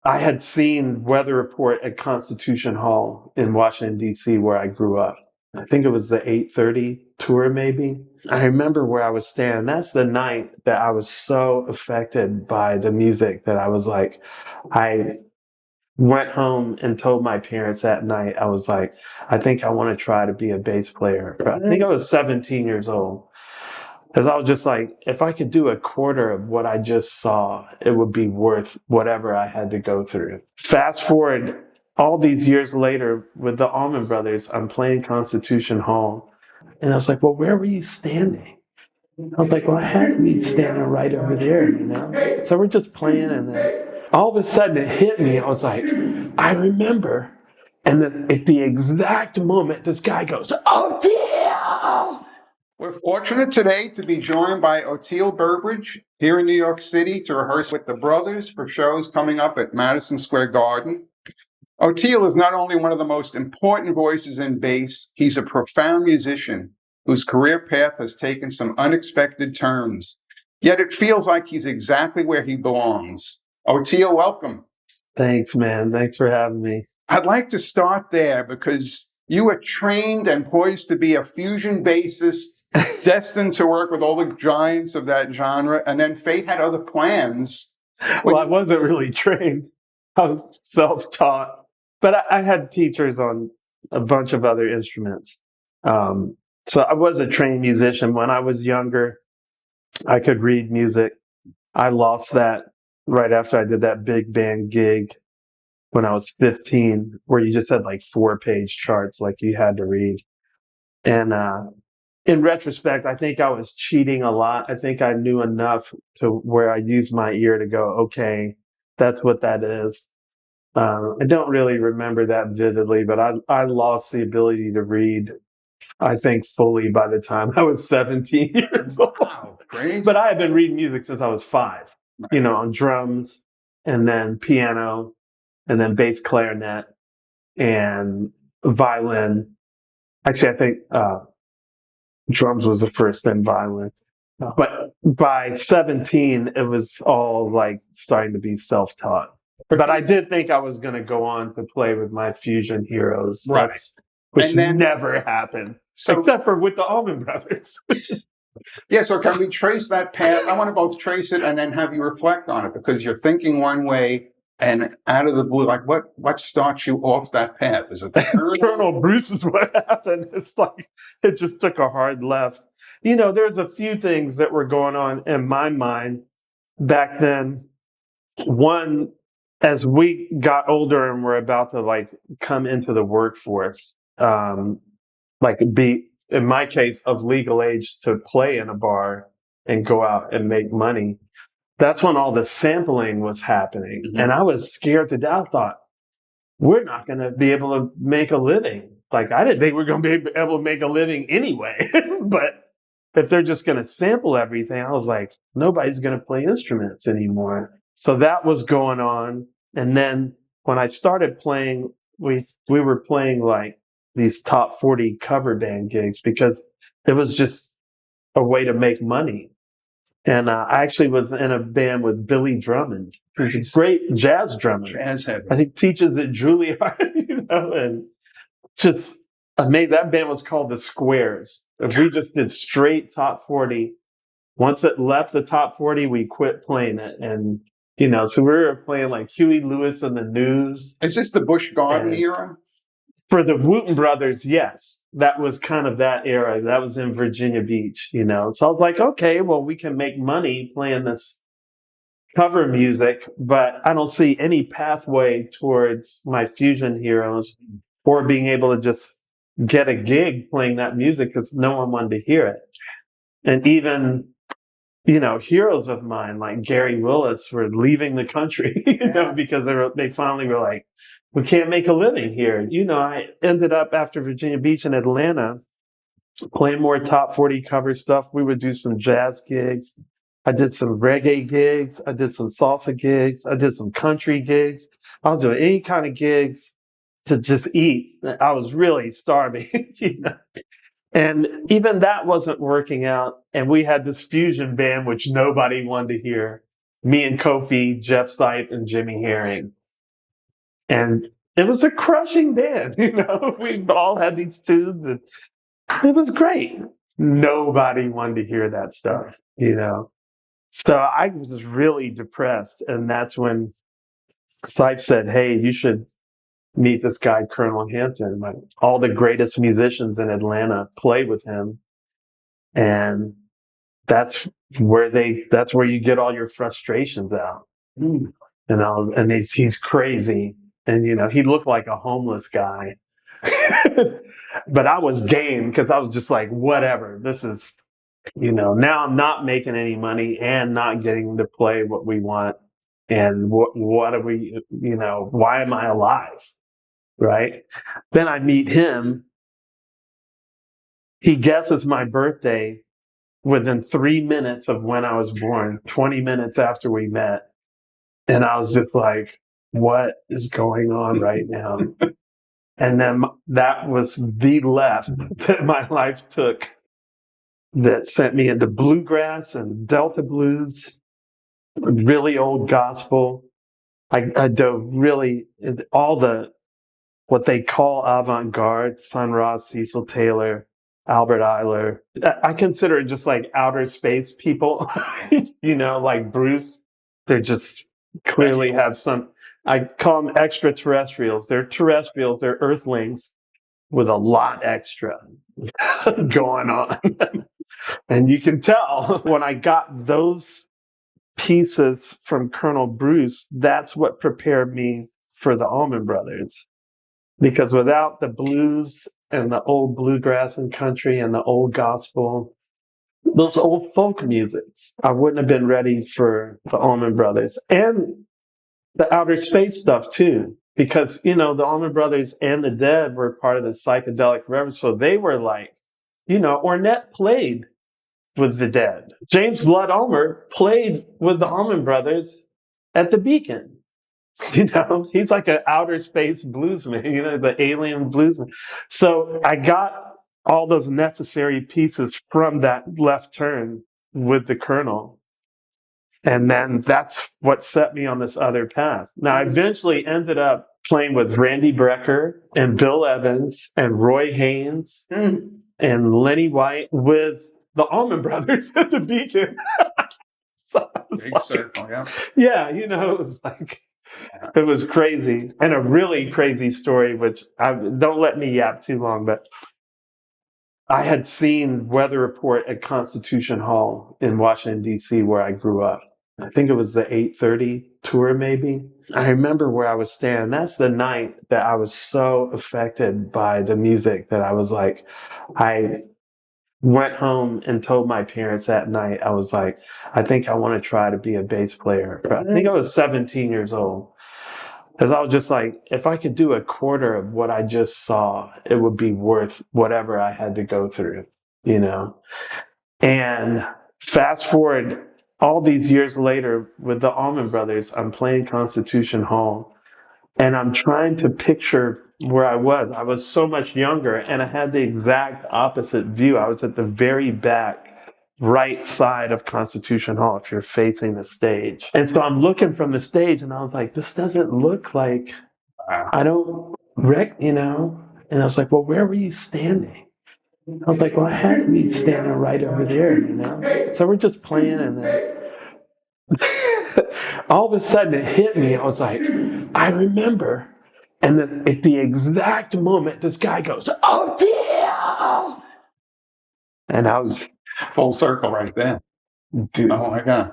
I had seen Weather Report at Constitution Hall in Washington, D.C., where I grew up. I think it was the 8:30 tour, maybe. I remember where I was standing. That's the night that I was so affected by the music that I was like, I went home and told my parents that night, I was like, I think I want to try to be a bass player. I think I was 17 years old. Because I was just like, if I could do a quarter of what I just saw, it would be worth whatever I had to go through. Fast forward all these years later with the Allman Brothers, I'm playing Constitution Hall. And I was like, well, where were you standing? I was like, well, I had to be standing right over there, you know? So we're just playing, and then all of a sudden it hit me. I was like, I remember. And then at the exact moment, this guy goes, Oteil! We're fortunate today to be joined by Oteil Burbridge here in New York City to rehearse with the brothers for shows coming up at Madison Square Garden. Oteil is not only one of the most important voices in bass, he's a profound musician whose career path has taken some unexpected turns. Yet it feels like he's exactly where he belongs. Oteil, welcome. Thanks, man. Thanks for having me. I'd like to start there because you are trained and poised to be a fusion bassist, destined to work with all the giants of that genre, and then fate had other plans. Well, I wasn't really trained. I was self-taught. But I had teachers on a bunch of other instruments. So I was a trained musician. When I was younger, I could read music. I lost that right after I did that big band gig when I was 15, where you just had like 4-page charts like you had to read. And in retrospect, I think I was cheating a lot. I think I knew enough to where I used my ear to go, okay, that's what that is. I don't really remember that vividly, but I lost the ability to read, I think, fully by the time I was 17 years old. Wow, crazy. But I had been reading music since I was 5, you know, on drums, and then piano, and then bass clarinet, and violin. Actually, I think drums was the first, then violin. But by 17, it was all like starting to be self-taught. But I did think I was going to go on to play with my fusion heroes, right? Which then never happened, except for with the Allman Brothers. Yeah, so can we trace that path? I want to both trace it and then have you reflect on it, because you're thinking one way and out of the blue, like what starts you off that path? Is it the Colonel Bruce is what happened. It's like it just took a hard left. You know, there's a few things that were going on in my mind back then. One, as we got older and were about to like come into the workforce, like be, in my case, of legal age to play in a bar and go out and make money, that's when all the sampling was happening. Mm-hmm. And I was scared to death. I thought, we're not going to be able to make a living. Like, I didn't think we were going to be able to make a living anyway. But if they're just going to sample everything, I was like, nobody's going to play instruments anymore. So that was going on. And then when I started playing, we were playing like these top 40 cover band gigs because it was just a way to make money. And I actually was in a band with Billy Drummond, who's a great jazz drummer. Jazz heavy. I think teaches at Juilliard, you know, and just amazing. That band was called The Squares. We just did straight top 40. Once it left the top 40, we quit playing it. And you know, so we were playing like Huey Lewis and the News. Is this the Busch Garden era? For the Wooten Brothers, yes. That was kind of that era. That was in Virginia Beach, you know. So I was like, okay, well, we can make money playing this cover music, but I don't see any pathway towards my fusion heroes or being able to just get a gig playing that music because no one wanted to hear it. And even, you know, heroes of mine like Gary Willis were leaving the country, you know, because they finally were like, we can't make a living here. You know, I ended up after Virginia Beach in Atlanta playing more top 40 cover stuff. We would do some jazz gigs. I did some reggae gigs. I did some salsa gigs. I did some country gigs. I was doing any kind of gigs to just eat. I was really starving, you know. And even that wasn't working out. And we had this fusion band, which nobody wanted to hear. Me and Kofi, Jeff Sipe, and Jimmy Herring. And it was a crushing band, We all had these tunes, and it was great. Nobody wanted to hear that stuff. So I was really depressed, and that's when Sipe said, "Hey, you should meet this guy, Colonel Hampton. Like, all the greatest musicians in Atlanta play with him, and that's where you get all your frustrations out." And he's crazy, and he looked like a homeless guy, but I was game because I was just like, whatever. This is, now I'm not making any money and not getting to play what we want, and what are we, why am I alive, right? Then I meet him. He guesses my birthday within 3 minutes of when I was born, 20 minutes after we met. And I was just like, what is going on right now? And then that was the left that my life took, that sent me into bluegrass and Delta blues, really old gospel. I dove really into all what they call avant-garde, Sun Ra, Cecil Taylor, Albert Ayler. I consider it just like outer space people, like Bruce. They're just clearly have some, I call them extraterrestrials. They're terrestrials, they're earthlings with a lot extra going on. And you can tell when I got those pieces from Colonel Bruce, that's what prepared me for the Allman Brothers. Because without the blues and the old bluegrass and country and the old gospel, those old folk musics, I wouldn't have been ready for the Allman Brothers. And the outer space stuff too. Because, the Allman Brothers and the Dead were part of the psychedelic reverence. So they were like, Ornette played with the Dead. James Blood Ulmer played with the Allman Brothers at the Beacon. He's like an outer space bluesman, the alien bluesman. So I got all those necessary pieces from that left turn with the Colonel. And then that's what set me on this other path. Now, I eventually ended up playing with Randy Brecker and Bill Evans and Roy Haynes and Lenny White with the Allman Brothers at the Beacon. So Big circle, yeah. Yeah, it was like, it was crazy. And a really crazy story, which don't let me yap too long, but I had seen Weather Report at Constitution Hall in Washington, D.C., where I grew up. I think it was the 8:30 tour, maybe. I remember where I was standing. That's the night that I was so affected by the music that I was like, I went home and told my parents that night, I was like, I think I want to try to be a bass player. I think I was 17 years old. Because I was just like, if I could do a quarter of what I just saw, it would be worth whatever I had to go through, And fast forward all these years later with the Allman Brothers, I'm playing Constitution Hall, and I'm trying to picture where I was. I was so much younger, and I had the exact opposite view. I was at the very back right side of Constitution Hall if you're facing the stage. And so I'm looking from the stage, and I was like, this doesn't look like, I don't and I was like, well, where were you standing? I was like, well, I had to be standing right over there, So we're just playing, and then all of a sudden it hit me. I was like, I remember. And then at the exact moment, this guy goes, "Oh, dear!" And I was full circle right then. Dude, oh my God.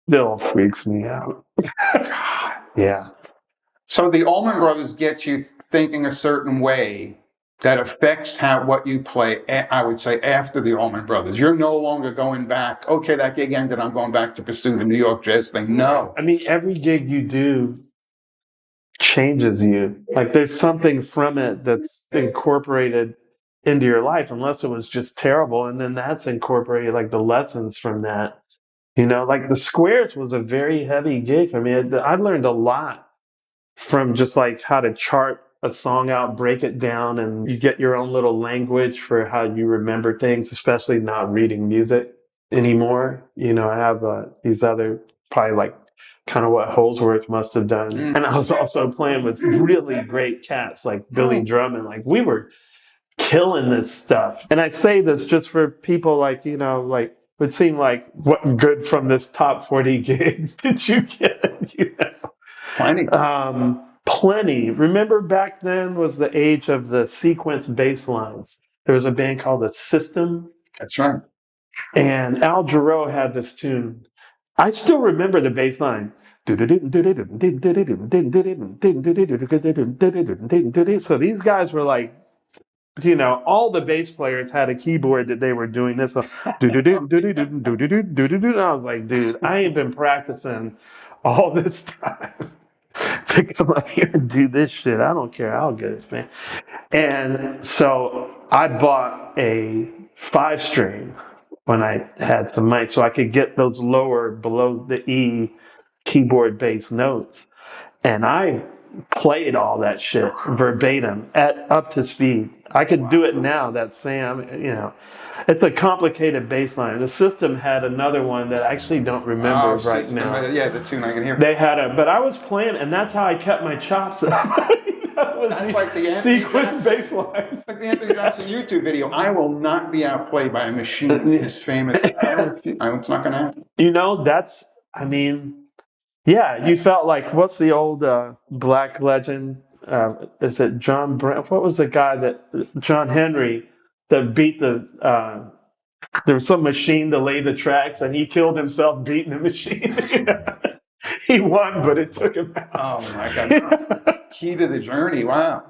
Still freaks me out. God. Yeah. So the Allman Brothers get you thinking a certain way that affects what you play, I would say, after the Allman Brothers. You're no longer going back, okay, that gig ended, I'm going back to pursue the New York jazz thing. No. I mean, every gig you do changes you. Like, there's something from it that's incorporated into your life, unless it was just terrible, and then that's incorporated, like the lessons from that. Like the Squares was a very heavy gig. I mean, I learned a lot from just like how to chart a song out, break it down, and you get your own little language for how you remember things, especially not reading music anymore. I have these other probably like kind of what Holsworth must have done. And I was also playing with really great cats like Billy Drummond. Like we were killing this stuff. And I say this just for people like, like would seem like what good from this top 40 gigs did you get? Plenty. Plenty. Remember back then was the age of the sequence bass lines. There was a band called The System. That's right. And Al Jarreau had this tune. I still remember the bass line. So these guys were like, all the bass players had a keyboard that they were doing this. And I was like, dude, I ain't been practicing all this time to come up here and do this shit. I don't care how good it's been. And so I bought a 5-string when I had some money so I could get those lower below the E keyboard bass notes. And I played all that shit verbatim up to speed. I could do it now, that Sam, it's a complicated bass line. The System had another one that I actually don't remember now. Yeah, the tune I can hear. They had but I was playing, and that's how I kept my chops up. That's like the Anthony sequence bass line. Like the Anthony Johnson YouTube video. I will not be outplayed by a machine. Is famous. It's not going to happen. Yeah, you felt like, what's the old black legend? Is it John Brown? What was the guy John Henry, that beat there was some machine to lay the tracks and he killed himself beating the machine. He won, but it took him out. Oh my God. Key to the journey. Wow.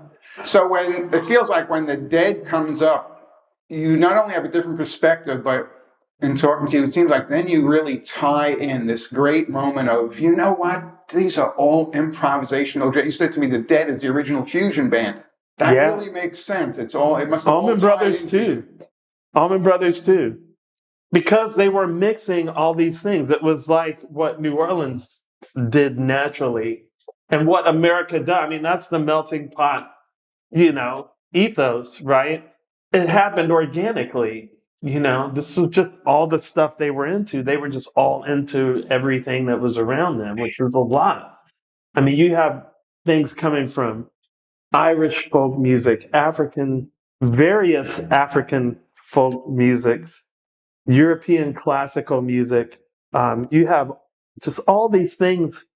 So it feels like when the dead comes up, you not only have a different perspective, but in talking to you, it seems like then you really tie in this great moment of, you know what? These are all improvisational. You said to me, the Dead is the original fusion band. That really makes sense. It must have Allman Brothers too. Allman Brothers too. Because they were mixing all these things. It was like what New Orleans did naturally and what America does. That's the melting pot, ethos, right? It happened organically. This was just all the stuff they were into. They were just all into everything that was around them, which was a lot. You have things coming from Irish folk music, various African folk musics, European classical music. You have just all these things.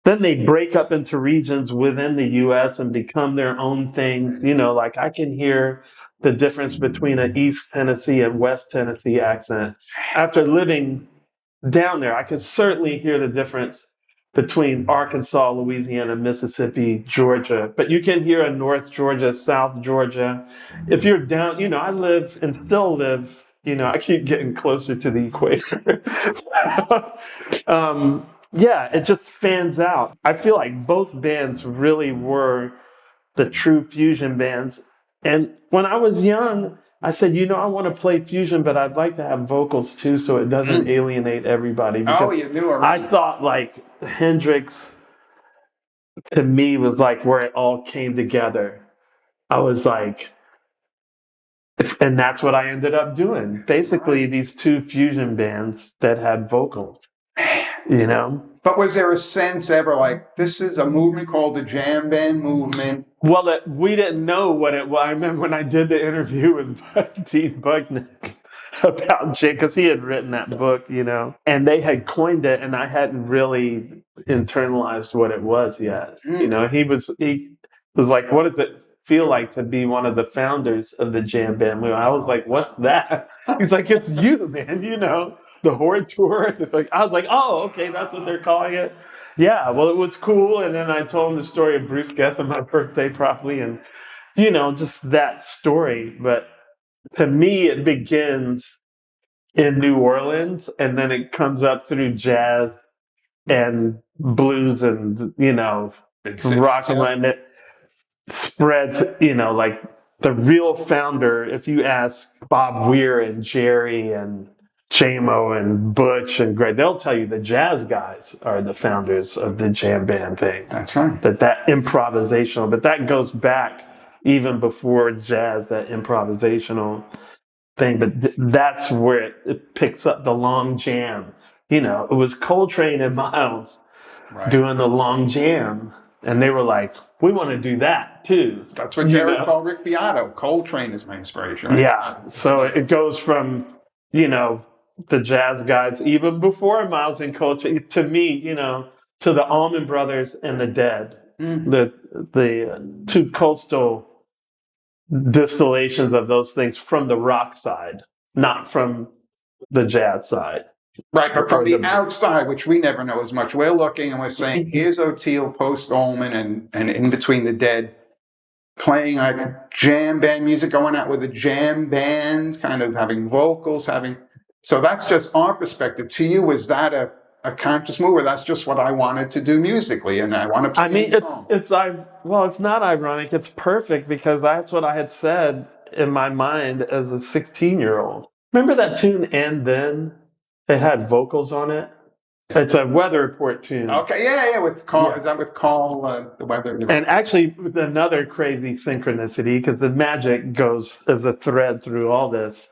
Then they break up into regions within the U.S. and become their own things. Like I can hear the difference between an East Tennessee and West Tennessee accent. After living down there, I could certainly hear the difference between Arkansas, Louisiana, Mississippi, Georgia. But you can hear a North Georgia, South Georgia. If you're down, I live and still live, I keep getting closer to the equator. It just fans out. I feel like both bands really were the true fusion bands. And when I was young, I said, I want to play fusion, but I'd like to have vocals too, so it doesn't alienate everybody. Because you knew already. I thought like Hendrix, to me, was like where it all came together. I was like, and that's what I ended up doing. Basically, these two fusion bands that had vocals, But was there a sense ever like, this is a movement called the jam band movement? Well, we didn't know what it was. I remember when I did the interview with Dean Bugnick about jam, because he had written that book, and they had coined it, and I hadn't really internalized what it was yet. He was like, what does it feel like to be one of the founders of the jam band movement? I was like, what's that? He's like, it's you, man, the Horde Tour. I was like, oh, okay, that's what they're calling it. Yeah, well, it was cool. And then I told him the story of Bruce Guest on my birthday probably, and, just that story. But to me, it begins in New Orleans, and then it comes up through jazz and blues and, rock and it spreads, like the real founder. If you ask Bob Weir and Jerry and Jamo and Butch and Greg, they'll tell you the jazz guys are the founders of the jam band thing. That's right. That improvisational, but that goes back even before jazz, that improvisational thing. But that's where it picks up the long jam. it was Coltrane and Miles doing the long jam. And they were like, we want to do that too. That's what Derek called Rick Beato. Coltrane is my inspiration. Right? Yeah. So it goes from, the jazz guys, even before Miles and Coltrane, to me, to the Allman Brothers and the Dead, the two coastal distillations of those things from the rock side, not from the jazz side. Right, but from the outside, which we never know as much, we're looking and we're saying, here's Oteil post-Allman and in between the Dead, playing like jam band music, going out with a jam band, kind of having vocals, so that's just our perspective. To you, was that a conscious move, or that's just what I wanted to do musically, and I want to play it's not ironic, it's perfect, because that's what I had said in my mind as a 16-year-old. Remember that tune, And Then? It had vocals on it. It's a Weather Report tune. Okay, yeah, with Carl. Yeah. Is that with Carl, the Weather Report? And actually, with another crazy synchronicity, because the magic goes as a thread through all this.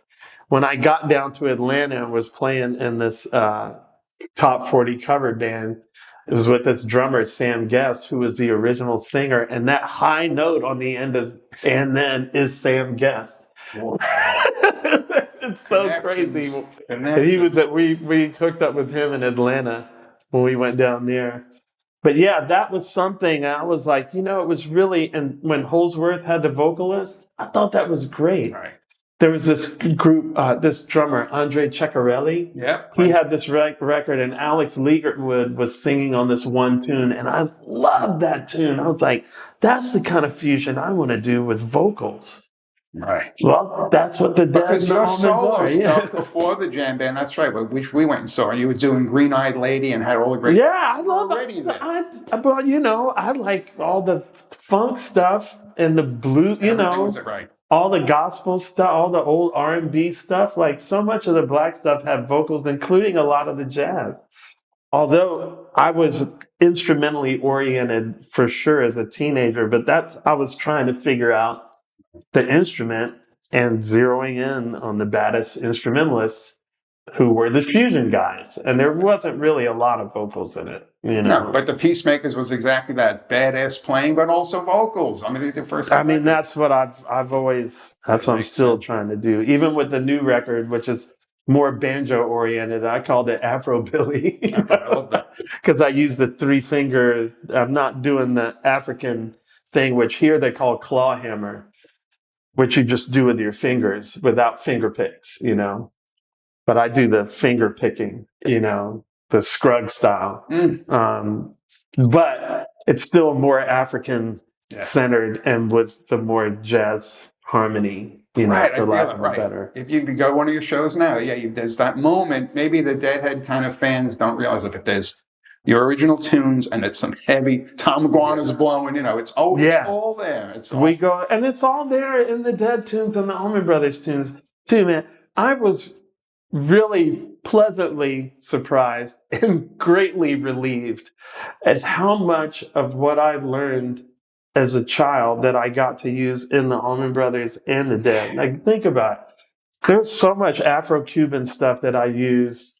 When I got down to Atlanta and was playing in this top 40 cover band, it was with this drummer, Sam Guest, who was the original singer. And that high note on the end of And Then is Sam Guest. It's so crazy. And he was we hooked up with him in Atlanta when we went down there. But yeah, that was something. I was like, it was really, and when Holsworth had the vocalist, I thought that was great. Right. There was this group, this drummer, Andre Ceccarelli. Yeah. He had this record, and Alex Legerwood was singing on this one tune, and I loved that tune. I was like, that's the kind of fusion I want to do with vocals. Right. Well, that's what the Dead because your solo stuff before the jam band. That's right. Which we went and saw. You were doing Green Eyed Lady and had all the great. Yeah, I love it. I like all the funk stuff and the blue. Was it right? All the gospel stuff, all the old R&B stuff. Like so much of the black stuff had vocals, including a lot of the jazz. Although I was instrumentally oriented for sure as a teenager, but I was trying to figure out the instrument and zeroing in on the baddest instrumentalists who were the fusion guys. And there wasn't really a lot of vocals in it. No, but the Peacemakers was exactly that. Badass playing, but also vocals. That's what I've always, that's what I'm still trying to do. Even with the new record, which is more banjo oriented, I called it Afro-Billy. Because I use the 3-finger, I'm not doing the African thing, which here they call claw hammer, which you just do with your fingers without finger picks, But I do the finger picking, the Scruggs style. But it's still more African centered and with the more jazz harmony, for lack of better. If you go to one of your shows now, there's that moment. Maybe the Deadhead kind of fans don't realize it, but there's your original tunes, and it's some heavy Tom Iguana's blowing, it's all there. We go, and it's all there in the Dead tunes and the Allman Brothers tunes too, man. I was really pleasantly surprised and greatly relieved at how much of what I learned as a child that I got to use in the Allman Brothers and the Dead. Like, think about it. There's so much Afro-Cuban stuff that I use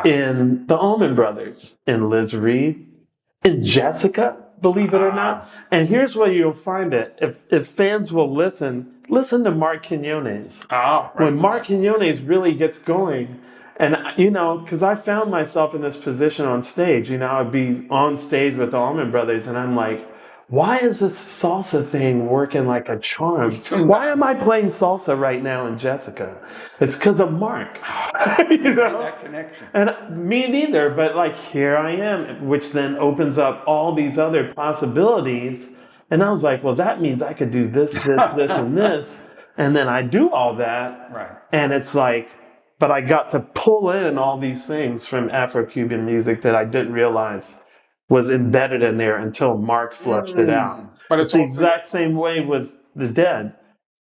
in the Allman Brothers, in Liz Reed, in Jessica, believe it or not. And here's where you'll find it. If fans will listen to Mark Quinones. When Mark Quinones really gets going, and because I found myself in this position on stage, I'd be on stage with the Allman Brothers, and I'm like, why is this salsa thing working like a charm? Why am I playing salsa right now in Jessica? It's because of Mark. That connection. And me neither, but here I am, which then opens up all these other possibilities. And I was like, well, that means I could do this, and this. And then I do all that. Right. And it's like, but I got to pull in all these things from Afro-Cuban music that I didn't realize was embedded in there until Mark flushed it out. But it's the exact same way with the Dead.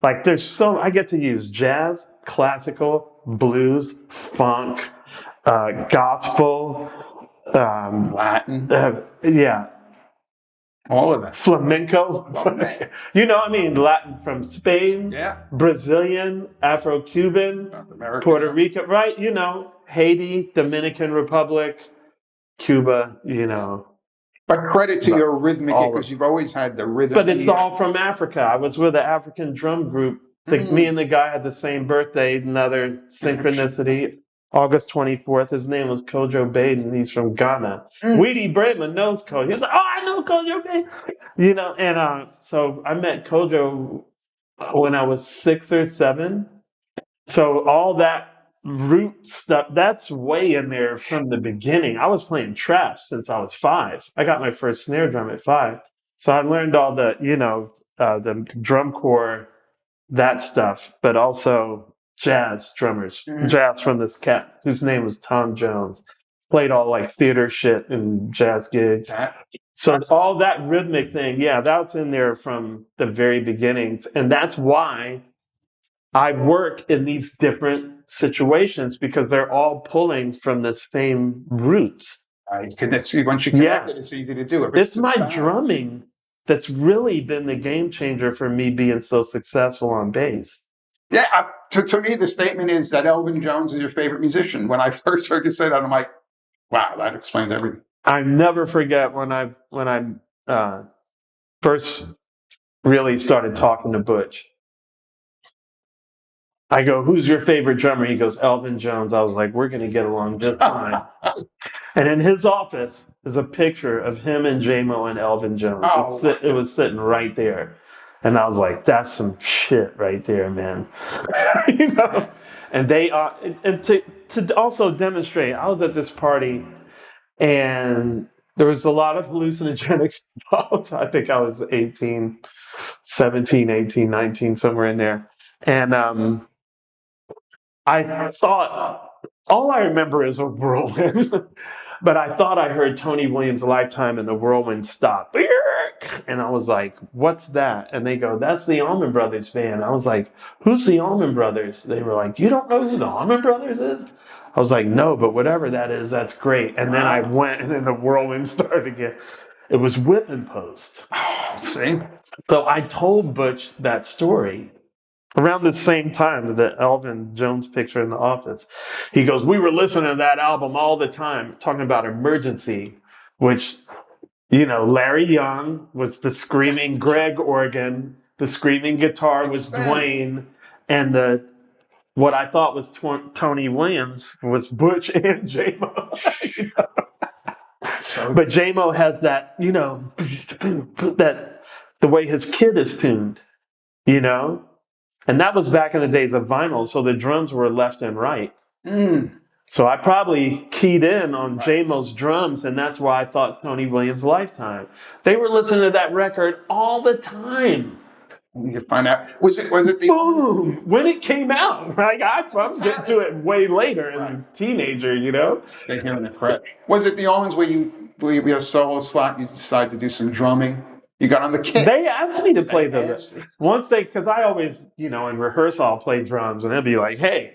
I get to use jazz, classical, blues, funk, gospel, Latin. All of that. Flamenco. Oh, man. I mean, Latin from Spain, Yeah. Brazilian, Afro-Cuban, South America. Puerto Rico, right? Haiti, Dominican Republic, Cuba, But credit to your rhythmic, all because of- you've always had the rhythm. But it's all from Africa. I was with an African drum group. Me and the guy had the same birthday, another synchronicity. August 24th. His name was Kojo Baden. He's from Ghana. Weedy Braidman knows Kojo. He's like, oh, I know Kojo Baden. And so I met Kojo when I was 6 or 7. So all that root stuff, that's way in there from the beginning. I was playing traps since I was 5. I got my first snare drum at 5. So I learned all the, the drum corps, that stuff, but also jazz drummers, jazz from this cat whose name was Tom Jones. Played all like theater shit and jazz gigs. So it's all that rhythmic thing. Yeah, that's in there from the very beginnings. And that's why I work in these different situations, because they're all pulling from the same roots. Right. Once you connect it, it's easy to do. It's my drumming that's really been the game changer for me being so successful on bass. Yeah, to me, the statement is that Elvin Jones is your favorite musician. When I first heard you say that, I'm like, wow, that explains everything. I never forget when I first really started talking to Butch. I go, who's your favorite drummer? He goes, Elvin Jones. I was like, we're going to get along just fine. And in his office is a picture of him and J-Mo and Elvin Jones. It was sitting right there. And I was like, that's some shit right there, man. And they are, and to also demonstrate, I was at this party and there was a lot of hallucinogenics involved. I think I was 17, 18, 19, somewhere in there. And I thought, all I remember is a whirlwind, but I thought I heard Tony Williams' Lifetime and the whirlwind stop. And I was like, what's that? And they go, that's the Allman Brothers band. I was like, who's the Allman Brothers? They were like, you don't know who the Allman Brothers is? I was like, no, but whatever that is, that's great. And then I went, and then the whirlwind started again. It was Whitman Post. Oh, see? So I told Butch that story around the same time as the Elvin Jones picture in the office. He goes, we were listening to that album all the time, talking about Emergency, which, Larry Young was the screaming Greg organ, the screaming guitar was Dwayne, and what I thought was Tony Williams was Butch and J-Mo. But J-Mo has that, that the way his kid is tuned, And that was back in the days of vinyl, so the drums were left and right. So I probably keyed in on J-Mo's drums, and that's why I thought Tony Williams' Lifetime. They were listening to that record all the time. You can find out. Was it the boom when it came out? Like I was getting to it way later as a teenager, They hear the correct. Was it the Allmans where you a solo slot? You decided to do some drumming. You got on the kit. They asked me to play those. Because I always, in rehearsal, I'll play drums, and they'll be like, hey,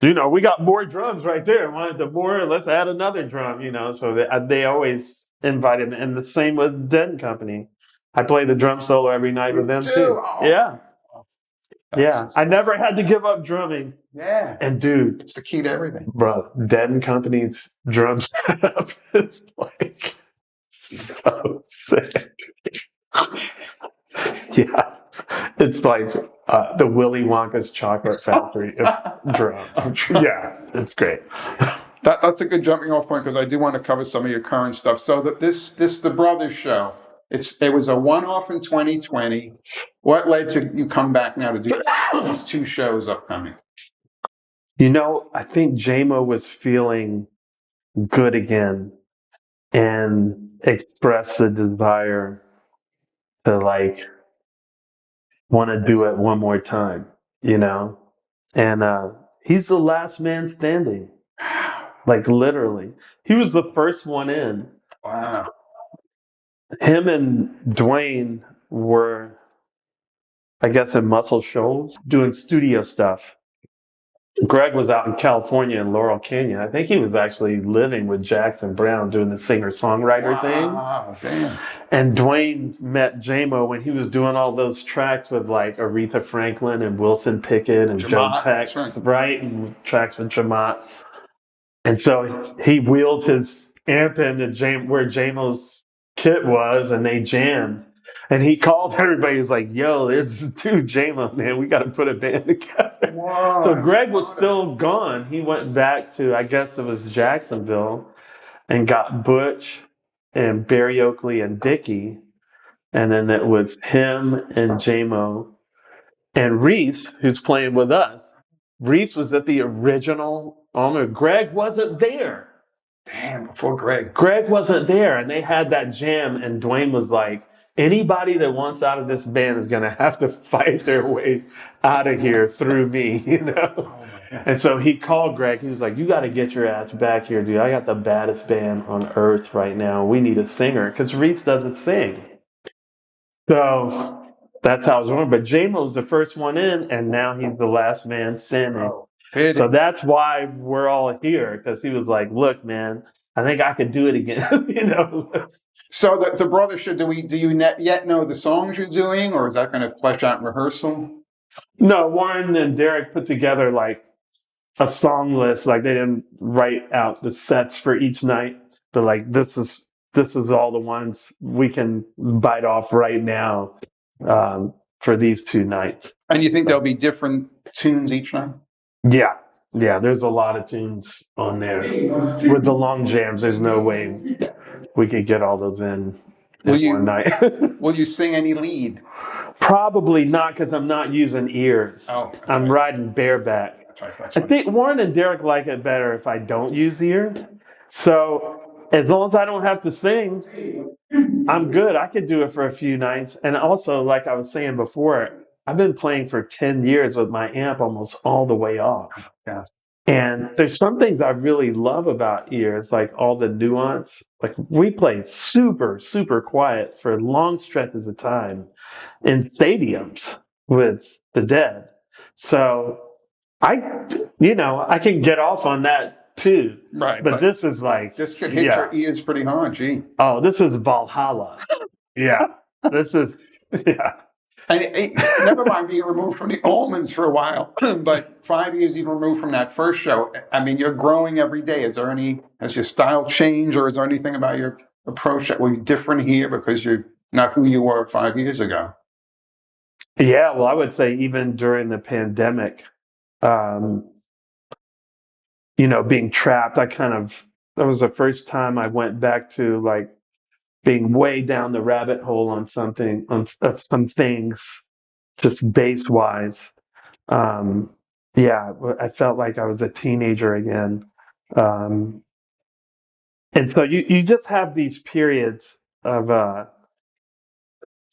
we got more drums right there. Let's add another drum, So they always invited me. And the same with Dead Company. I play the drum solo every night with them, too. Oh. Yeah. Yeah. I never had to give up drumming. Yeah. And, dude. It's the key to everything. Bro, Dead Company's drum setup is like so sick. Yeah, it's like the Willy Wonka's chocolate factory of drums. Yeah, it's great. That's a good jumping off point because I do want to cover some of your current stuff. So the Brothers show, it was a one-off in 2020. What led to you come back now to do these 2 shows upcoming? I think J-Mo was feeling good again and expressed the desire to want to do it one more time, and he's the last man standing, literally. He was the first one in. Wow. Him and Dwayne were, I guess, in Muscle Shoals doing studio stuff, Greg was out in California in Laurel Canyon. I think he was actually living with Jackson Brown doing the singer-songwriter thing. Wow, damn. And Dwayne met JMO when he was doing all those tracks with like Aretha Franklin and Wilson Pickett and Joe Jamont, Tex, that's right. right? And tracks with Jamont. And so he wheeled his amp into where JMO's kit was, and they jammed. And he called everybody. He's like, "Yo, it's dude JMO, man. We got to put a band together." Whoa, So Greg was still gone. He went back to, I guess it was Jacksonville, and got Butch and Barry Oakley and Dickie. And then it was him and JMO and Reese, who's playing with us. Reese was at the original Allman. Greg wasn't there. Damn, before Greg. Greg wasn't there, and they had that jam, and Dwayne was like, anybody that wants out of this band is going to have to fight their way out of here through me, you know? Oh, and so he called Greg. He was like, you got to get your ass back here, dude. I got the baddest band on earth right now. We need a singer, because Reese doesn't sing. So that's how it was going. But JMO was the first one in, and now he's the last man standing. So that's why we're all here, because he was like, look, man, I think I could do it again. You know. So the brother should, do you yet know the songs you're doing, or is that going to flesh out in rehearsal? No, Warren and Derek put together like a song list. Like they didn't write out the sets for each night, but like this is all the ones we can bite off right now for these 2 nights. And you think there'll be different tunes each night? Yeah. There's a lot of tunes on there. With the long jams, there's no way we could get all those in one night. Will you sing any lead? Probably not, because I'm not using ears. Oh, I'm riding bareback. That's I think Warren and Derek like it better if I don't use ears. So as long as I don't have to sing, I'm good. I could do it for a few nights. And also, like I was saying before, I've been playing for 10 years with my amp almost all the way off. Yeah. And there's some things I really love about ears, like all the nuance. Like we play super, super quiet for long stretches of time in stadiums with the Dead. So I can get off on that too. Right. But this is like... This could hit your ears pretty hard, gee. Oh, this is Valhalla. Yeah. This is... Yeah. And never mind being removed from the Allmans for a while, but 5 years even removed from that first show. I mean, you're growing every day. Has your style changed, or is there anything about your approach that will be different here because you're not who you were 5 years ago? Yeah, well, I would say even during the pandemic, being trapped, that was the first time I went back to like being way down the rabbit hole on some things, just bass wise. I felt like I was a teenager again. And so you just have these periods of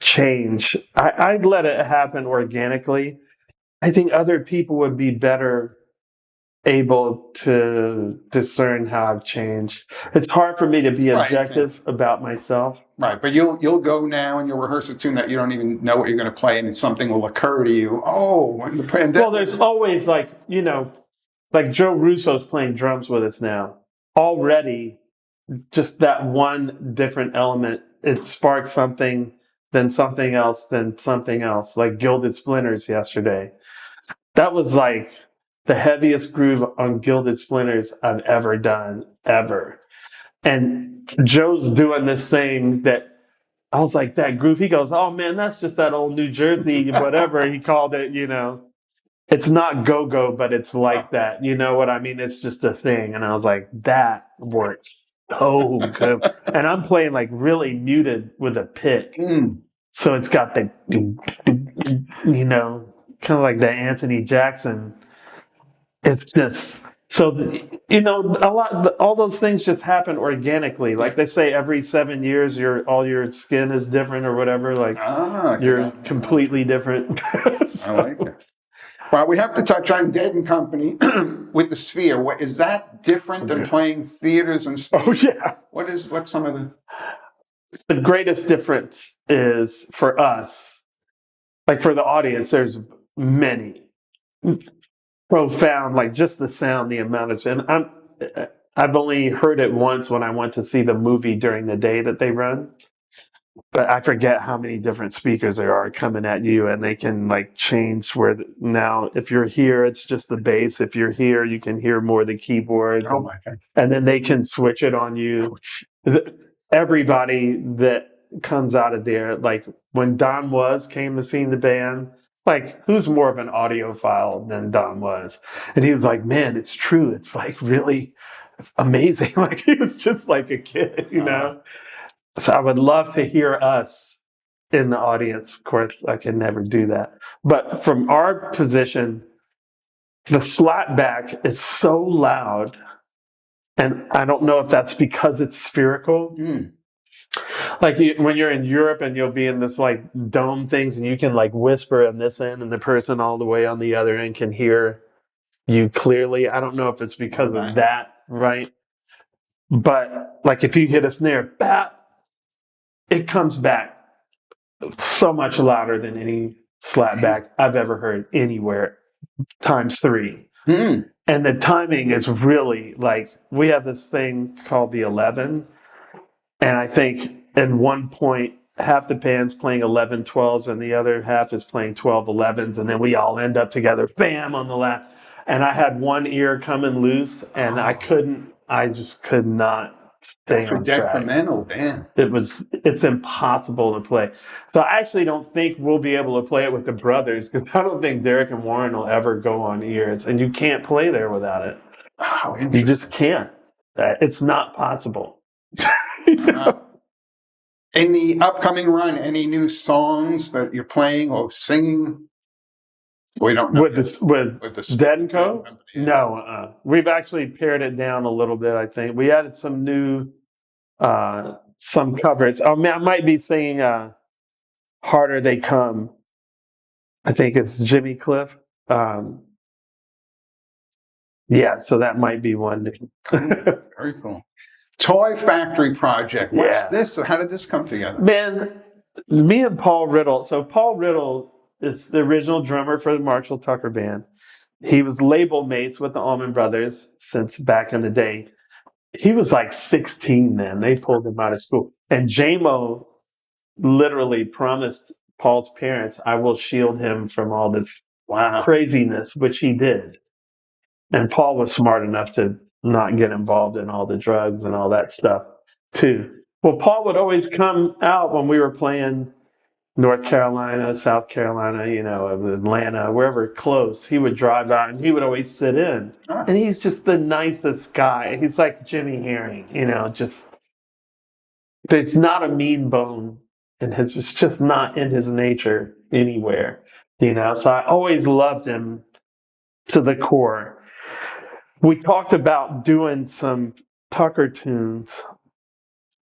change. I'd let it happen organically. I think other people would be better able to discern how I've changed. It's hard for me to be objective about myself. Right, but you'll go now and you'll rehearse a tune that you don't even know what you're going to play, and something will occur to you. Oh, when the pandemic. Well, there's always like Joe Russo's playing drums with us now. Already, just that one different element, it sparks something, then something else, then something else. Like Gilded Splinters yesterday. That was like the heaviest groove on Gilded Splinters I've ever done, ever. And Joe's doing this thing that I was like, that groove. He goes, oh man, that's just that old New Jersey, whatever he called it, It's not go-go, but it's like that. You know what I mean? It's just a thing. And I was like, that works so good. And I'm playing like really muted with a pick. So it's got the, kind of like the Anthony Jackson. It's just, so, all those things just happen organically. Like they say every 7 years, all your skin is different or whatever. Like you're completely different. I like it. Well, we have to touch on Dead and Company with the Sphere. Is that different than playing theaters and stuff? Oh, yeah. What's some of the greatest difference is for us, like for the audience, there's many. profound, like just the sound, the amount of, and I've only heard it once when I went to see the movie during the day that they run. But I forget how many different speakers there are coming at you, and they can like change now if you're here, it's just the bass. If you're here, you can hear more of the keyboards. Oh my God. And then they can switch it on you. Everybody that comes out of there, like when Don came to see the band, like who's more of an audiophile than Don was? And he was like, man, it's true. It's like really amazing. Like he was just like a kid, you know? So I would love to hear us in the audience. Of course, I can never do that. But from our position, the slapback is so loud. And I don't know if that's because it's spherical. Like when you're in Europe and you'll be in this like dome things and you can like whisper on this end and the person all the way on the other end can hear you clearly. I don't know if it's because of that, right? But like if you hit a snare, bat, it comes back so much louder than any slapback I've ever heard anywhere, times 3. And the timing is really like, we have this thing called the 11. And I think at one point, half the band's playing 11/12s and the other half is playing 12/11s. And then we all end up together, bam, on the left. And I had one ear coming loose and I just could not stay on track. Detrimental, damn. It's impossible to play. So I actually don't think we'll be able to play it with the brothers because I don't think Derek and Warren will ever go on ears, and you can't play there without it. Oh, you just can't. It's not possible. In the upcoming run, any new songs that you're playing or singing? We don't know. With the Dead and Co? No, we've actually pared it down a little bit, I think. We added some new, some covers. Oh, man, I might be singing Harder They Come. I think it's Jimmy Cliff. Yeah, so that might be one. Very cool. Toy Factory Project. What's this? How did this come together? Man, me and Paul Riddle. So Paul Riddle is the original drummer for the Marshall Tucker Band. He was label mates with the Allman Brothers since back in the day. He was like 16 then. They pulled him out of school. And JMO literally promised Paul's parents, I will shield him from all this craziness, which he did. And Paul was smart enough to not get involved in all the drugs and all that stuff too. Well, Paul would always come out when we were playing North Carolina, South Carolina, Atlanta, wherever close. He would drive out and he would always sit in. And he's just the nicest guy. He's like Jimmy Herring, just there's not a mean bone in his, it's just not in his nature anywhere, So I always loved him to the core. We talked about doing some Tucker tunes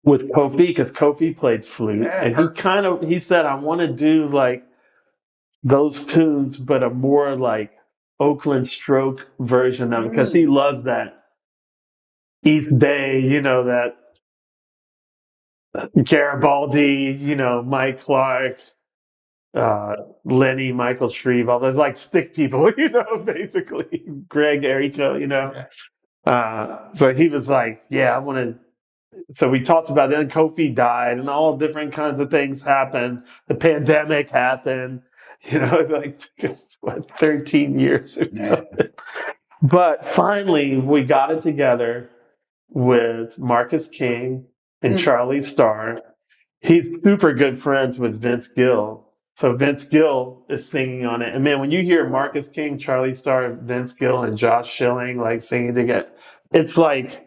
with Kofi because Kofi played flute, and he said, I want to do like those tunes, but a more like Oakland stroke version of it because he loves that East Bay, that Garibaldi, Mike Clark, Lenny, Michael Shreve, all those like stick people, basically Greg Erico, so he was like, I want to. So we talked about it. Then Kofi died, and all different kinds of things happened. The pandemic happened. Like took us 13 years or something. But finally, we got it together with Marcus King and Charlie Starr. He's super good friends with Vince Gill. So Vince Gill is singing on it. And man, when you hear Marcus King, Charlie Starr, Vince Gill, and Josh Schilling like singing together, it's like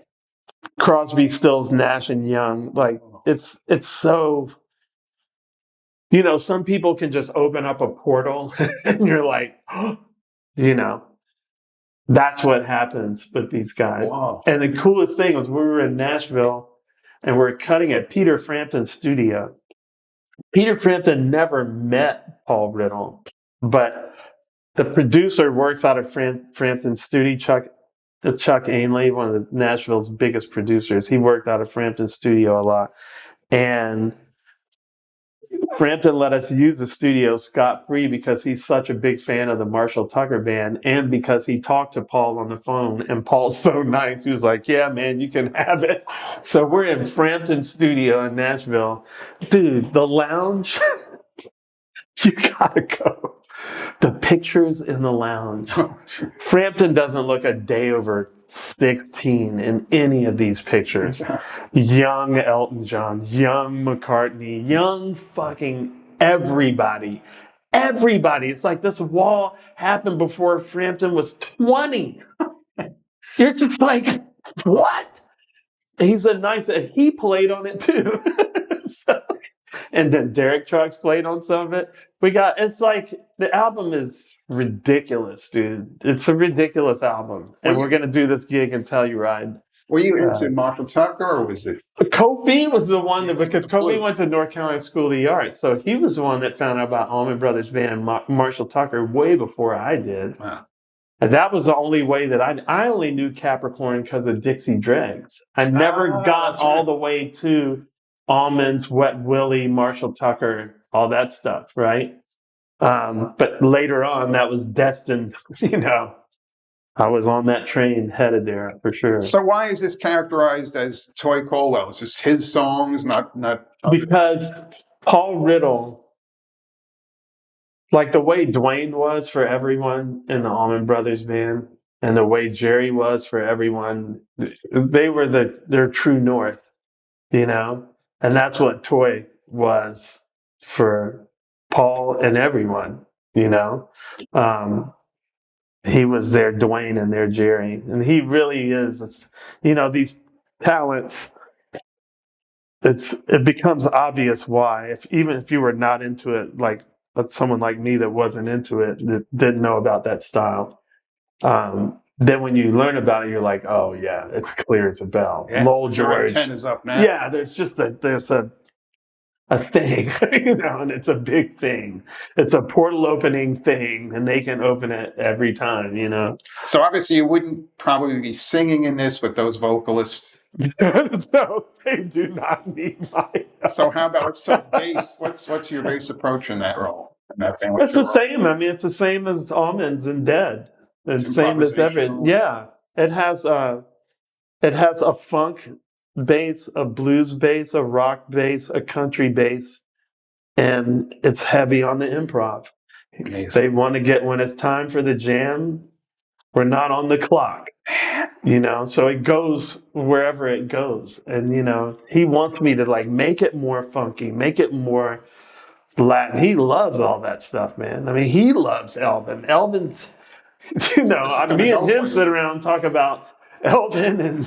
Crosby, Stills, Nash, and Young. Like it's so, some people can just open up a portal and you're like, that's what happens with these guys. Wow. And the coolest thing was we were in Nashville and we're cutting at Peter Frampton's studio. Peter Frampton never met Paul Riddle, but the producer works out of Frampton's studio, Chuck Ainley, one of Nashville's biggest producers. He worked out of Frampton's studio a lot. And Frampton let us use the studio scot-free because he's such a big fan of the Marshall Tucker Band and because he talked to Paul on the phone, and Paul's so nice. He was like, yeah, man, you can have it. So we're in Frampton's studio in Nashville. Dude, the lounge, you gotta go. The pictures in the lounge. Frampton doesn't look a day over 16 in any of these pictures. Young Elton John, young McCartney, young fucking everybody. Everybody. It's like this wall happened before Frampton was 20. You're just like, what? He's a nice, he played on it too. So, and then Derek Trucks played on some of it. It's like, the album is ridiculous, dude. It's a ridiculous album. And we're going to do this gig in Telluride. Were you into Marshall Tucker, or was it? Kofi was the one because Kofi went to North Carolina School of the Arts. So he was the one that found out about Allman Brothers Band and Marshall Tucker way before I did. Wow. And that was the only way that I only knew Capricorn because of Dixie Dregs. I never got all the way to Almonds, Wet Willie, Marshall Tucker, all that stuff, right? But later on, that was destined, I was on that train headed there for sure. So why is this characterized as Toy Colwell? Is this his songs, not Because Paul Riddle, like the way Dwayne was for everyone in the Allman Brothers Band, and the way Jerry was for everyone, they were their true north, and that's what Toy was for Paul and everyone, he was their Dwayne and their Jerry, and he really is, these talents, it becomes obvious why, even if you were not into it, like someone like me that wasn't into it, that didn't know about that style. Then when you learn about it, you're like, oh yeah, it's clear as a bell. Yeah. Lowell George. 10 is up now. Yeah, there's just a thing, and it's a big thing. It's a portal opening thing, and they can open it every time, So obviously you wouldn't probably be singing in this with those vocalists. No, they do not need my help. So how about let's talk bass? What's your bass approach in that role? In that band? It's the same. I mean, it's the same as Almonds and Dead. It's the same as everything. Yeah, it has a funk bass, a blues bass, a rock bass, a country bass, and it's heavy on the improv. Amazing. They want to get, when it's time for the jam, we're not on the clock, so it goes wherever it goes. And, he wants me to make it more funky, make it more Latin. He loves all that stuff, man. I mean, he loves Elvin. Elvin's, me and him sit around and talk about Elvin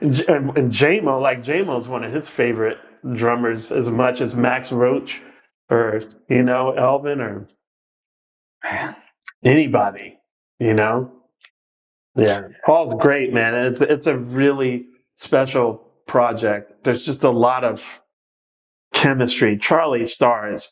and J-Mo. Like, J-Mo's one of his favorite drummers as much as Max Roach or, Elvin or anybody, Yeah. Paul's great, man. It's a really special project. There's just a lot of chemistry. Charlie Starr is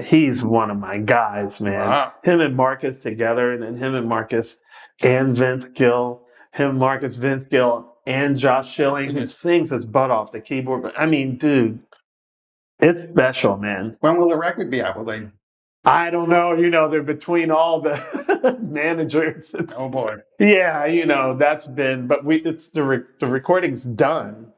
he's one of my guys, man. Wow. Him and Marcus together, and then him and Marcus and Vince Gill. Him, Marcus, Vince Gill, and Josh Schilling, who sings his butt off the keyboard. I mean, dude, it's special, man. When will the record be out? Will they? I don't know. They're between all the managers. Oh boy. Yeah, that's been. But it's the recording's done,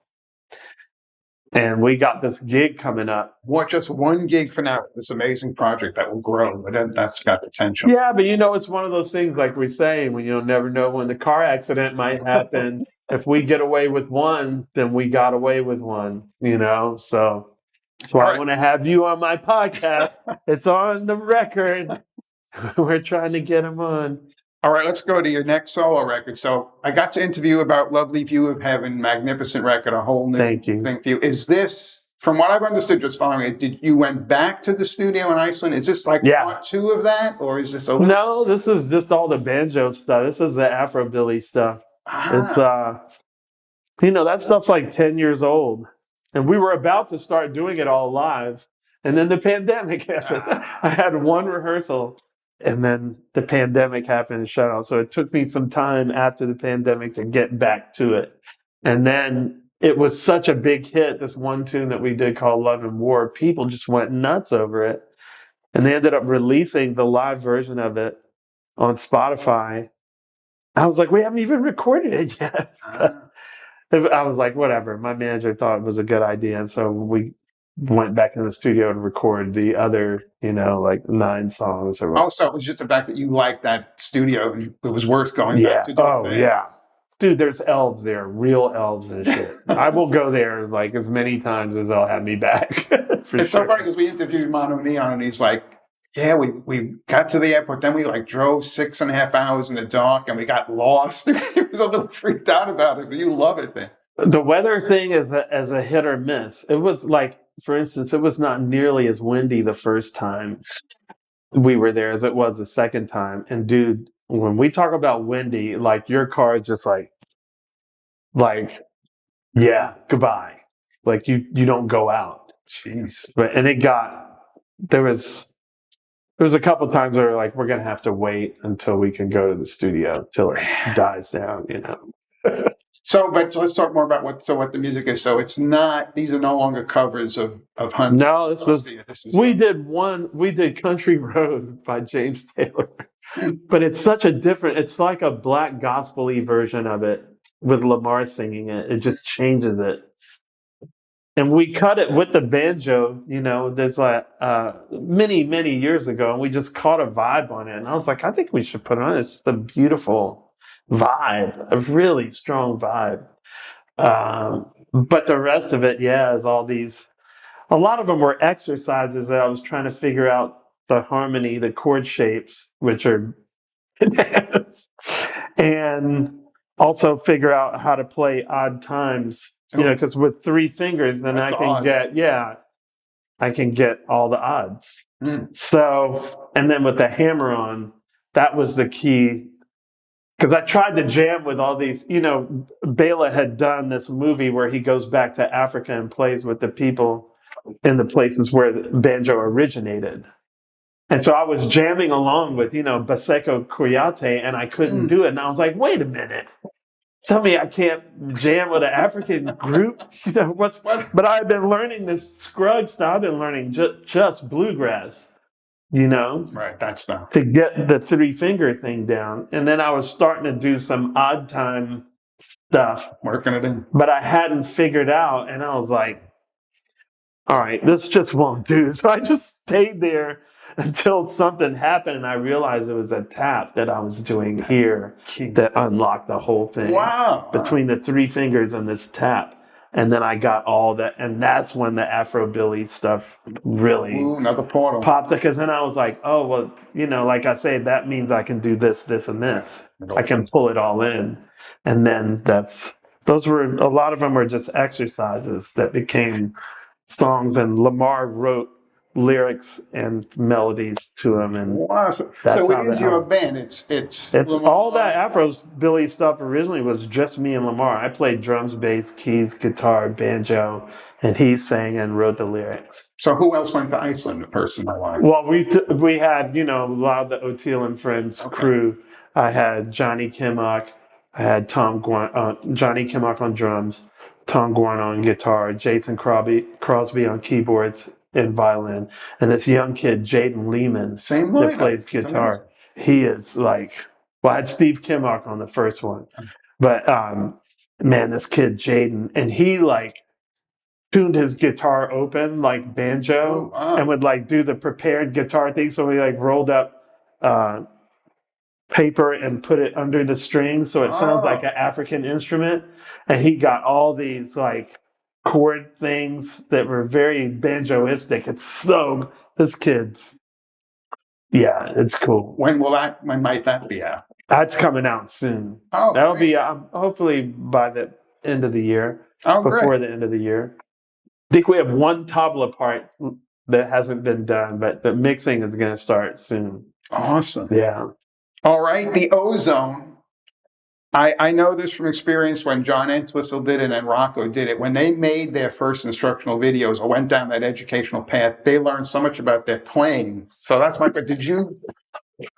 and we got this gig coming up. Just one gig for now? This amazing project that will grow, but that's got potential. Yeah, but it's one of those things, like we say, when you'll never know when the car accident might happen. If we get away with one, then we got away with one. So. So I want to have you on my podcast. It's on the record. We're trying to get him on. All right, let's go to your next solo record. So I got to interview about Lovely View of Heaven, magnificent record, a whole new thing for you. Is this, from what I've understood just following it, you went back to the studio in Iceland? Is this part two of that? Or is this No, this is just all the banjo stuff. This is the Afro-Billy stuff. It's, that stuff's like 10 years old. And we were about to start doing it all live. And then the pandemic happened. I had one rehearsal, and then the pandemic happened and shut down. So it took me some time after the pandemic to get back to it. And then it was such a big hit, this one tune that we did called Love and War, people just went nuts over it. And they ended up releasing the live version of it on Spotify. I was like, we haven't even recorded it yet. I was like, whatever. My manager thought it was a good idea. And so we went back in the studio and recorded the other, 9 songs. Oh, so it was just the fact that you liked that studio and it was worth going back to do it. Yeah. Dude, there's elves there, real elves and shit. I will go there like as many times as they'll have me back. It's so funny because we interviewed Mono Neon and he's like, yeah, we got to the airport, then we drove 6.5 hours in the dark and we got lost. He was a little freaked out about it, but you love it then. The weather thing is a hit or miss. It was like, for instance, it was not nearly as windy the first time we were there as it was the second time. And dude, when we talk about windy, like your car is just like, yeah, goodbye. Like you don't go out. Jeez. But and there was a couple times where we're gonna have to wait until we can go to the studio till it dies down, So, but let's talk more about what the music is. So it's not; these are no longer covers of Hunt. No, we did Country Road by James Taylor, but it's such a different. It's like a black gospel-y version of it with Lamar singing it. It just changes it. And we cut it with the banjo, there's many years ago, and we just caught a vibe on it. And I was like, I think we should put it on. It's just a beautiful vibe, a really strong vibe. But the rest of it, is all these, a lot of them were exercises that I was trying to figure out the harmony, the chord shapes, which are, and also figure out how to play odd times. Because with 3 fingers, then I can get all the odds. So, and then with the hammer on, that was the key. Because I tried to jam with all these, Bela had done this movie where he goes back to Africa and plays with the people in the places where the banjo originated. And so I was jamming along with, Baseko Kuyate, and I couldn't do it. And I was like, wait a minute. Tell me I can't jam with an African group? But I've been learning this Scruggs style. I've been learning just bluegrass, Right, that stuff. to get the 3-finger thing down. And then I was starting to do some odd time stuff. Working it in. But I hadn't figured out, and I was like, all right, this just won't do. So I just stayed there until something happened, and I realized it was a tap that I was doing here that unlocked the whole thing. Wow. Between the 3 fingers and this tap. And then I got all that, and that's when the Afro-Billy stuff really another portal popped. Because then I was like, oh, well, like I say, that means I can do this, this, and this. I can pull it all in. And then a lot of them were just exercises that became songs, and Lamar wrote lyrics and melodies to them, and wow. So it is your band. It's all that Afro-Billy stuff originally was just me and Lamar. I played drums, bass, keys, guitar, banjo, and he sang and wrote the lyrics. So who else went to Iceland? The person I like. Well, we had a lot of the Oteil and Friends crew. I had Johnny Kimmock. I had Johnny Kimmock on drums, Tom Guarno on guitar, Jason Crosby on keyboards and violin, and this young kid, Jaden Lehman, that plays guitar. He is I had Steve Kimmock on the first one, but man, this kid Jaden, and he tuned his guitar open like banjo, and would do the prepared guitar thing. So he rolled up paper and put it under the strings, so it sounds like an African instrument, and he got all these chord things that were very banjoistic. This kid's, it's cool. When might that be out? That's coming out soon. That'll be hopefully by the end of the year. Before the end of the year. I think we have one tabla part that hasn't been done, but the mixing is going to start soon. Awesome. Yeah. All right, the Ozone. I know this from experience when John Entwistle did it and Rocco did it. When they made their first instructional videos or went down that educational path, they learned so much about their playing. So that's my question. Did you,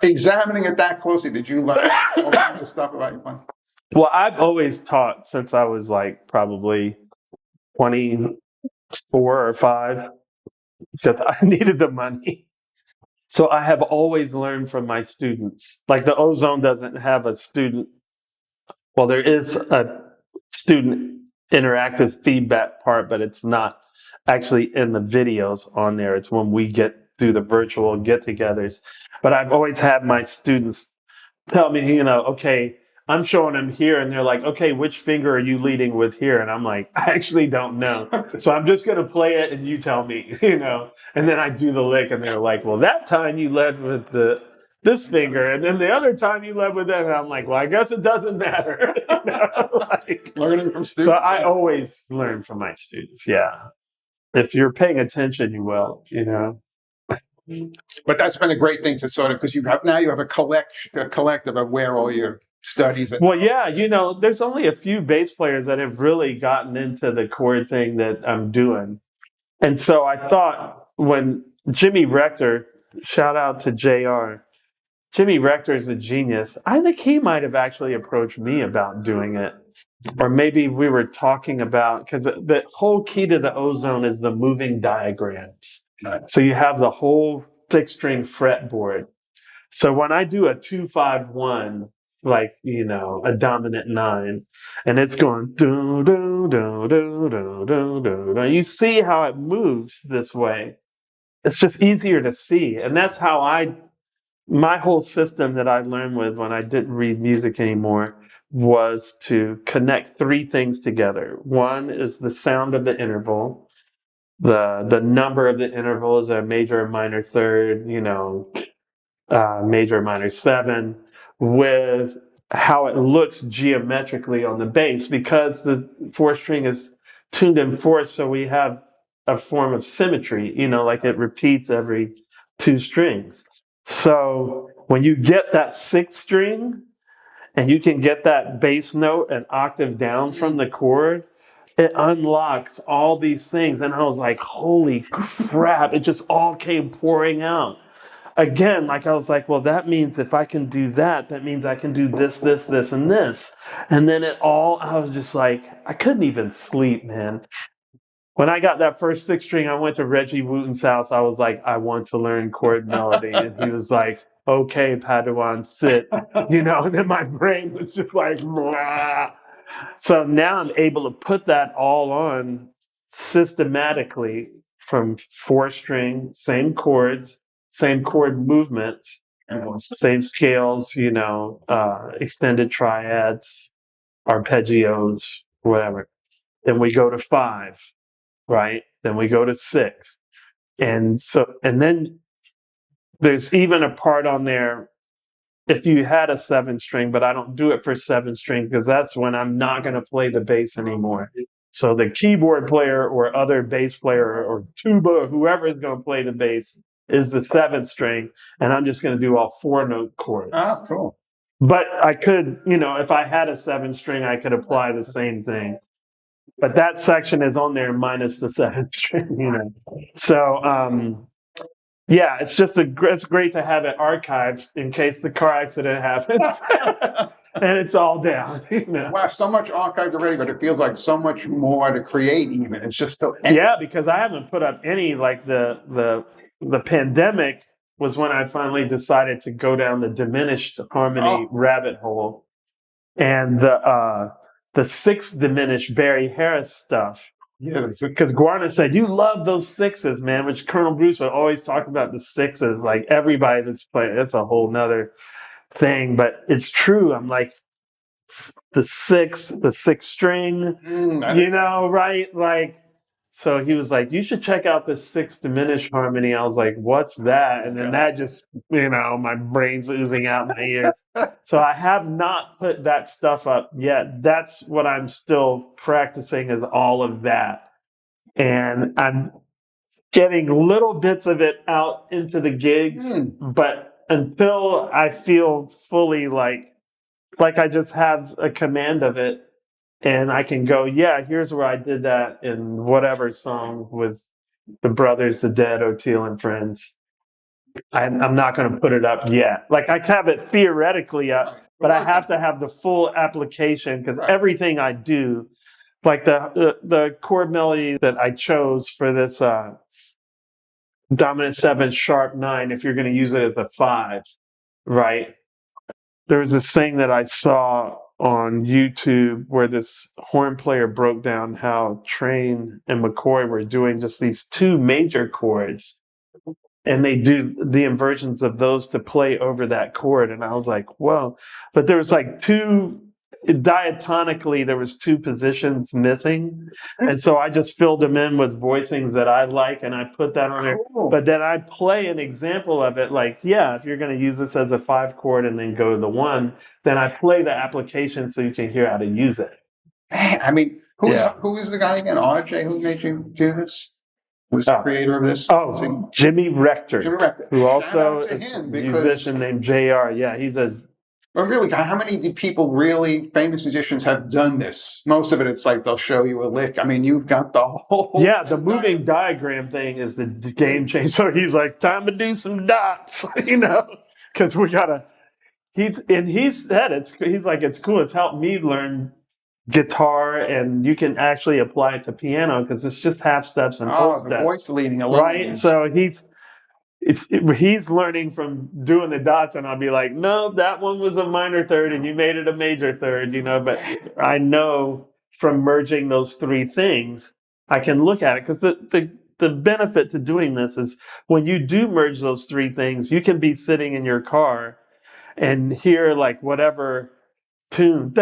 examining it that closely, did you learn all kinds of stuff about your playing? Well, I've always taught since I was probably 24 or 5 because I needed the money. So I have always learned from my students. Like the Ozone doesn't have a student. Well, there is a student interactive feedback part, but it's not actually in the videos on there. It's when we do the virtual get-togethers. But I've always had my students tell me, okay, I'm showing them here, and they're like, okay, which finger are you leading with here? And I'm like, I actually don't know. So I'm just going to play it, and you tell me, And then I do the lick, and they're like, well, that time you led with this finger, and then the other time you led with that. And I'm like, well, I guess it doesn't matter. Learning from students. So I always learn from my students, yeah. If you're paying attention, you will, But that's been a great thing to sort of, because you have a collective of where all your studies. Well, yeah, there's only a few bass players that have really gotten into the chord thing that I'm doing. And so I thought when Jimmy Rector, shout out to JR, Jimmy Rector is a genius. I think he might have actually approached me about doing it. Or maybe we were talking about, because the whole key to the Ozone is the moving diagrams. So you have the whole 6-string fretboard. So when I do a 2-5-1, like, a dominant 9, and it's going do do do do do do do, you see how it moves this way. It's just easier to see, and that's how my whole system that I learned with when I didn't read music anymore was to connect 3 things together. One is the sound of the interval. The number of the interval is a major or minor third, major or minor 7, with how it looks geometrically on the bass, because the 4-string is tuned in fourth, so we have a form of symmetry, like it repeats every 2 strings. So when you get that 6th string and you can get that bass note an octave down from the chord, it unlocks all these things. And I was like, holy crap, it just all came pouring out. Again, I was like, well, that means if I can do that, that means I can do this, this, this, and this. And then I was just like, I couldn't even sleep, man. When I got that first 6 string, I went to Reggie Wooten's house. I was like, I want to learn chord melody. And he was like, okay, Padawan, sit. And then my brain was just like, blah. So now I'm able to put that all on systematically from 4-string, same chords, same chord movements, same scales, extended triads, arpeggios, whatever. Then we go to 5. Right? Then we go to 6. And then there's even a part on there if you had a 7-string, but I don't do it for 7-string because that's when I'm not going to play the bass anymore. So the keyboard player or other bass player or tuba or whoever is going to play the bass is the 7th string, and I'm just going to do all 4-note chords. Oh, cool. But I could, if I had a 7-string, I could apply the same thing. But that section is on there minus the 7th string, So, yeah, it's great to have it archived in case the car accident happens. And it's all down. Wow, so much archived already, but it feels like so much more to create even. It's just so empty. Yeah, because I haven't put up any, like the pandemic was when I finally decided to go down the diminished harmony rabbit hole. And the 6th diminished Barry Harris stuff. Yeah, because Guarna said, you love those 6s, man, which Colonel Bruce would always talk about the 6s. Like everybody that's playing, that's a whole nother thing. But it's true. I'm like, the 6th string, right? Like, so he was like, you should check out the 6th diminished harmony. I was like, what's that? And then that just, my brain's oozing out my ears. So I have not put that stuff up yet. That's what I'm still practicing, is all of that. And I'm getting little bits of it out into the gigs, but until I feel fully like I just have a command of it, and I can go, yeah, here's where I did that in whatever song with the Brothers, the Dead, Oteil, and Friends. I'm not going to put it up yet. Like, I have it theoretically up, but I have to have the full application, because everything I do, Like the chord melody that I chose for this dominant 7 sharp 9, if you're going to use it as a 5, right? There was this thing that I saw on YouTube where this horn player broke down how Train and McCoy were doing just these 2 major chords, and they do the inversions of those to play over that chord. And I was like, whoa. But there was like 2, diatonically, there was 2 positions missing. And so I just filled them in with voicings that I like, and I put that on there. But then I play an example of it, like, yeah, if you're going to use this as a 5 chord and then go to the 1, then I play the application so you can hear how to use it. Man, I mean, who is the guy again? RJ, who made you do this? Was the creator of this? Jimmy Rector. Jimmy Rector. Who also is a musician named JR. Yeah, he's a... Well, really, how many people really, famous musicians, have done this? Most of it, it's like they'll show you a lick. I mean, you've got the whole... Yeah, the moving diagram thing is the game changer. So he's like, time to do some dots, because we got to... He said, he's like, it's cool. It's helped me learn guitar, and you can actually apply it to piano because it's just half steps and full steps. The voice leading alone. Right? So he's learning from doing the dots, and I'll be like, no, that one was a minor third and you made it a major third, but I know from merging those 3 things, I can look at it, because the benefit to doing this is when you do merge those 3 things, you can be sitting in your car and hear like whatever tune.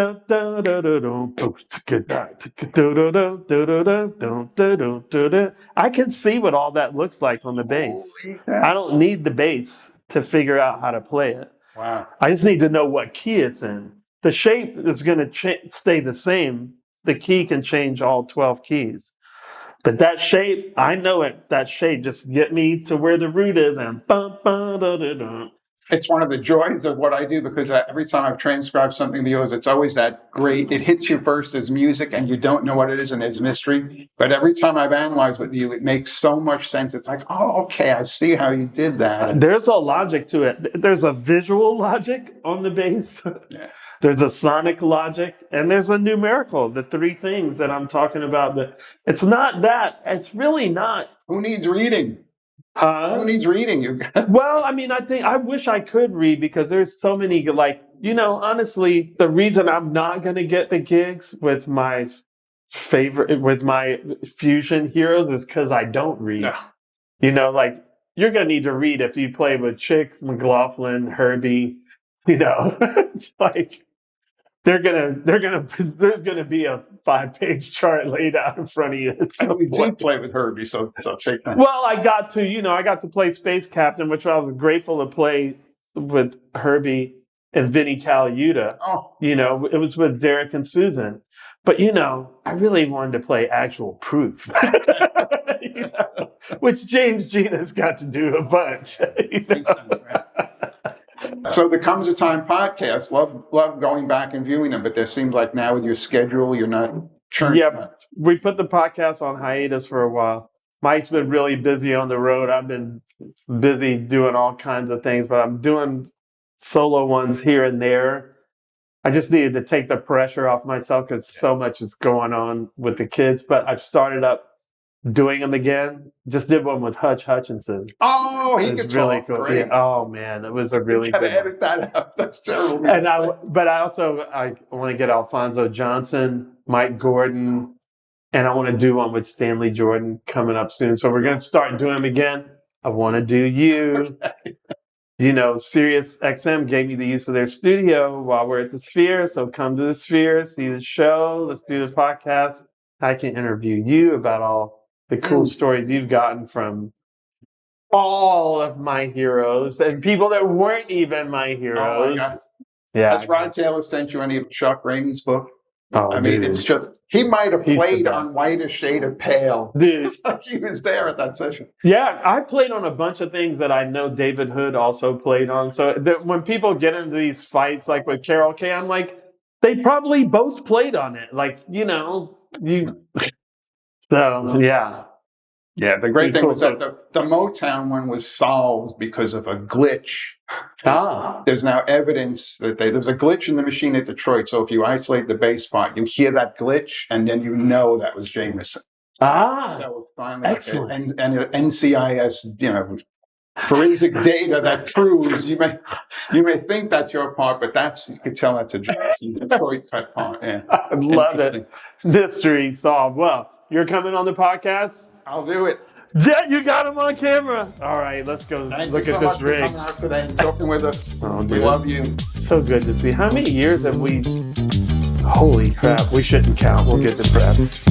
I can see what all that looks like on the bass. I don't need the bass to figure out how to play it. Wow. I just need to know what key it's in. The shape is going to stay the same. The key can change all 12 keys. But that shape, I know it. That shape, just get me to where the root is, and it's one of the joys of what I do, because every time I've transcribed something of yours, it's always that great. It hits you first as music, and you don't know what it is, and it's mystery. But every time I've analyzed with you, it makes so much sense. It's like, oh, okay, I see how you did that. There's a logic to it. There's a visual logic on the bass. Yeah. There's a sonic logic, and there's a numerical, the 3 things that I'm talking about. But it's not that. It's really not. Who needs reading? Who needs reading, you guys? Well, I mean, I wish I could read, because there's so many, honestly, the reason I'm not going to get the gigs with my fusion heroes is because I don't read. No. You're going to need to read if you play with Chick, McLaughlin, Herbie, there's gonna be a 5-page chart laid out in front of you. We did play with Herbie, so take that. Well, I got to play Space Captain, which I was grateful to play with Herbie and Vinnie Caliuta. Oh. It was with Derek and Susan. But I really wanted to play Actual Proof. Which James Gina's got to do a bunch. So the Comes a Time podcast, love going back and viewing them, but there seems like now with your schedule, you're not churning. Yeah, we put the podcast on hiatus for a while. Mike's been really busy on the road. I've been busy doing all kinds of things, but I'm doing solo ones here and there. I just needed to take the pressure off myself because so much is going on with the kids, but I've started up doing them again. Just did one with Hutch Hutchinson. Oh, he gets really cool. Great. Yeah. Oh man, it was a really good. Edit that out. That's terrible. And I want to get Alfonso Johnson, Mike Gordon, and I want to do one with Stanley Jordan coming up soon. So we're going to start doing them again. I want to do you. Sirius XM gave me the use of their studio while we're at the Sphere. So come to the Sphere, see the show. Let's do the podcast. I can interview you about all the cool stories you've gotten from all of my heroes and people that weren't even my heroes. Oh my Has Rod Taylor sent you any of Chuck Rainey's book? Oh, I mean, it's just, he might have played on White Shade of Pale. Dude. It's like he was there at that session. Yeah, I played on a bunch of things that I know David Hood also played on. So when people get into these fights, like with Carol Kay, I'm like, they probably both played on it. So, yeah. Yeah, the great thing cool. was that the Motown one was solved because of a glitch. There's now evidence that there was a glitch in the machine at Detroit. So if you isolate the bass part, you hear that glitch, and then you know that was Jameson. So finally, excellent. And NCIS, forensic data that proves you may think that's your part, but you could tell that's a Jameson Detroit cut part. Yeah, I love it. Mystery solved. Well, you're coming on the podcast? I'll do it. Yeah, you got him on camera. All right, let's go look at this rig. Thank you so much for coming out today and talking with us. Oh, we love you. So good to see. How many years have we? Holy crap, we shouldn't count. We'll get depressed.